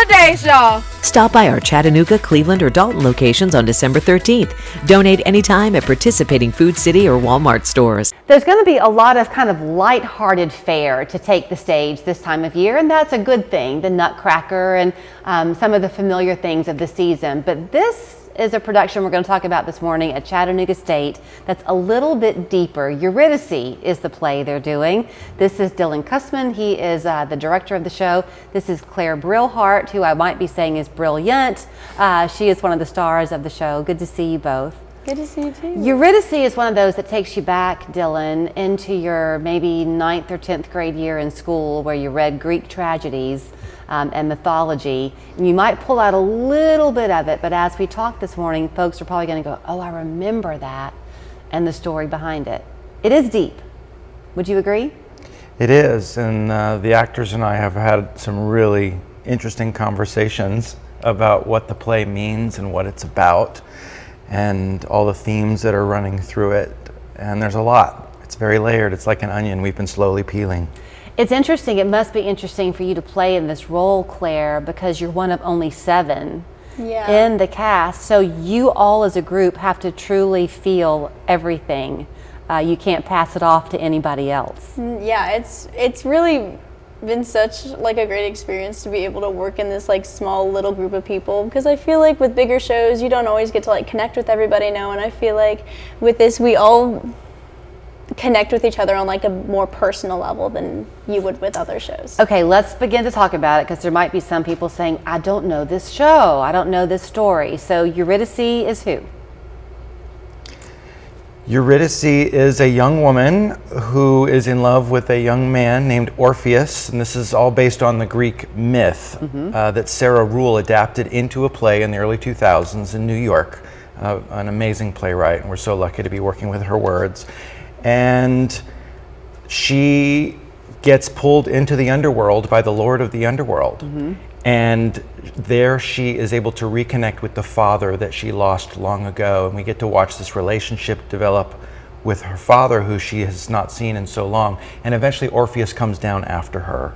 holidays, y'all. Stop by our Chattanooga, Cleveland, or Dalton locations on December 13th. Donate anytime at participating Food City or Walmart stores. There's going to be a lot of kind of light-hearted fare to take the stage this time of year, and that's a good thing, the Nutcracker and some of the familiar things of the season. But this is a production we're going to talk about this morning at Chattanooga State that's a little bit deeper. Eurydice is the play they're doing. This is Dylan Cussman. He is the director of the show. This is Claire Brillhart, who I might be saying is brilliant. She is one of the stars of the show. Good to see you both. Good to see you too. Eurydice is one of those that takes you back, Dylan, into your maybe 9th or 10th grade year in school where you read Greek tragedies and mythology. And you might pull out a little bit of it, but as we talk this morning, folks are probably going to go, oh, I remember that, and the story behind it. It is deep. Would you agree? It is, and the actors and I have had some really interesting conversations about what the play means and what it's about, and all the themes that are running through it. And there's a lot. It's very layered. It's like an onion we've been slowly peeling. It's interesting. It must be interesting for you to play in this role, Claire, because you're one of only 7 in the cast. So you all as a group have to truly feel everything. You can't pass it off to anybody else. Yeah, it's really been such like a great experience to be able to work in this like small little group of people, because I feel like with bigger shows you don't always get to like connect with everybody now, and I feel like with this we all connect with each other on like a more personal level than you would with other shows. Okay, let's begin to talk about it, because there might be some people saying, I don't know this show, I don't know this story. So Eurydice is who? Eurydice is a young woman who is in love with a young man named Orpheus, and this is all based on the Greek myth that Sarah Rule adapted into a play in the early 2000s in New York. An amazing playwright, and we're so lucky to be working with her words. And she gets pulled into the underworld by the Lord of the Underworld. And there she is able to reconnect with the father that she lost long ago. And we get to watch this relationship develop with her father, who she has not seen in so long. And eventually Orpheus comes down after her.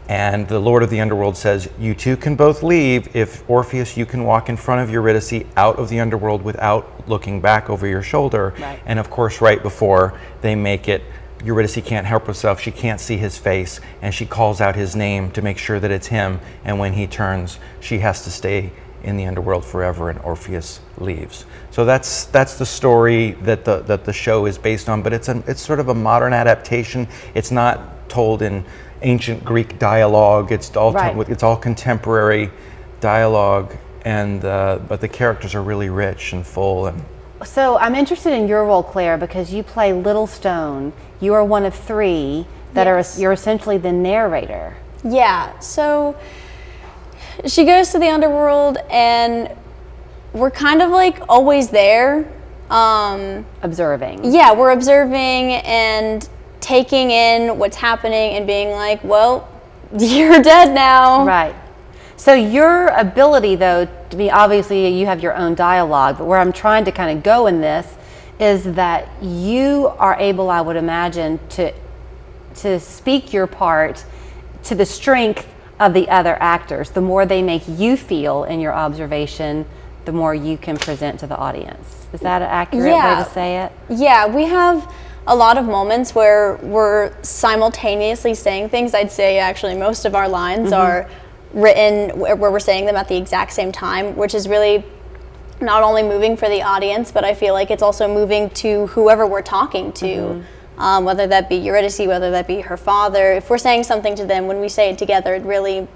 And the Lord of the Underworld says, you two can both leave if, Orpheus, you can walk in front of Eurydice out of the underworld without looking back over your shoulder. Right. And of course, right before they make it, Eurydice can't help herself. She can't see his face, and she calls out his name to make sure that it's him. And when he turns, she has to stay in the underworld forever, and Orpheus leaves. So that's the story that the show is based on. But it's sort of a modern adaptation. It's not told in ancient Greek dialogue. It's all it's all contemporary dialogue, and but the characters are really rich and full. And so I'm interested in your role, Claire, because you play Little Stone. You are one of 3 that you're essentially the narrator. Yeah, so she goes to the underworld and we're kind of like always there. Observing. Yeah, we're observing and taking in what's happening and being like, well, you're dead now. Right. So your ability, though, to be, obviously you have your own dialogue, but where I'm trying to kind of go in this is that you are able, I would imagine, to speak your part to the strength of the other actors. The more they make you feel in your observation, the more you can present to the audience. Is that an accurate way to say it? Yeah, we have a lot of moments where we're simultaneously saying things. I'd say actually most of our lines are written where we're saying them at the exact same time, which is really not only moving for the audience, but I feel like it's also moving to whoever we're talking to, whether that be Eurydice, whether that be her father. If we're saying something to them, when we say it together, it really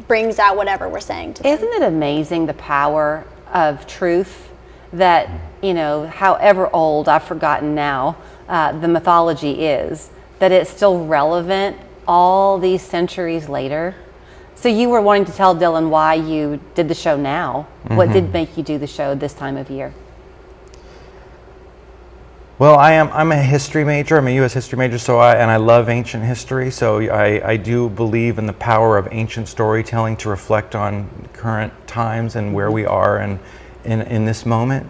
brings out whatever we're saying to them. Isn't it amazing the power of truth that, you know, however old, I've forgotten now, the mythology is, that it's still relevant all these centuries later? So you were wanting to tell Dylan why you did the show now. What did make you do the show this time of year? Well, I'm a history major. I'm a U.S. history major, so I love ancient history. So I do believe in the power of ancient storytelling to reflect on current times and where we are and in this moment.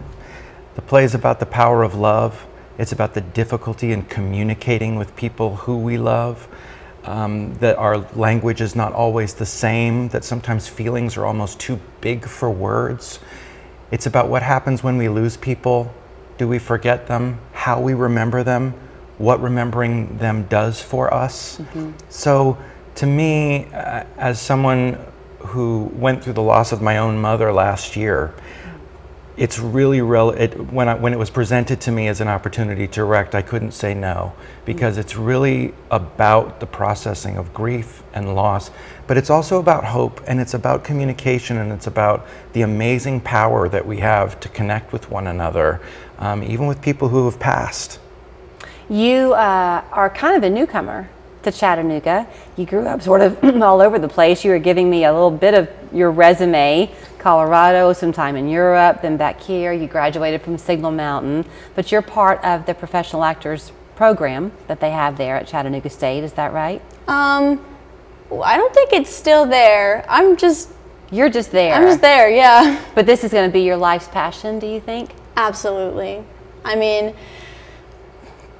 The play is about the power of love. It's about the difficulty in communicating with people who we love. that our language is not always the same, that sometimes feelings are almost too big for words. It's about what happens when we lose people. Do we forget them? How we remember them? What remembering them does for us? So to me, as someone who went through the loss of my own mother last year, it's really when it was presented to me as an opportunity to direct, I couldn't say no, because it's really about the processing of grief and loss, but it's also about hope, and it's about communication, and it's about the amazing power that we have to connect with one another, even with people who have passed. You are kind of a newcomer to Chattanooga. You grew up sort of all over the place. You were giving me a little bit of your resume. Colorado, some time in Europe, then back here. You graduated from Signal Mountain, but you're part of the professional actors program that they have there at Chattanooga State. Is that right? I don't think it's still there. You're just there. I'm just there, yeah. But this is going to be your life's passion, do you think? Absolutely. I mean,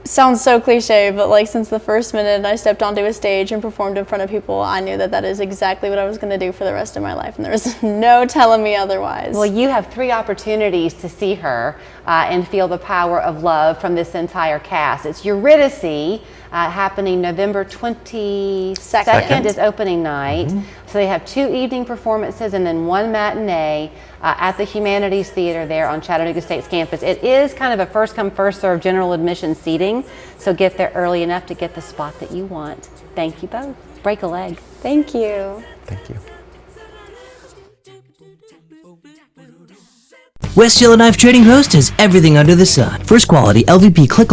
sounds so cliche, but like since the first minute I stepped onto a stage and performed in front of people, I knew that that is exactly what I was going to do for the rest of my life, and there was no telling me otherwise. Well, you have 3 opportunities to see her and feel the power of love from this entire cast. It's Eurydice, happening November 22nd is opening night. So they have 2 evening performances and then 1 matinee at the Humanities Theater there on Chattanooga State's campus. It is kind of a first come, first serve general admission seating, so get there early enough to get the spot that you want. Thank you both. Break a leg. Thank you. Thank you. West Yellowknife Trading Post has everything under the sun. First quality LVP click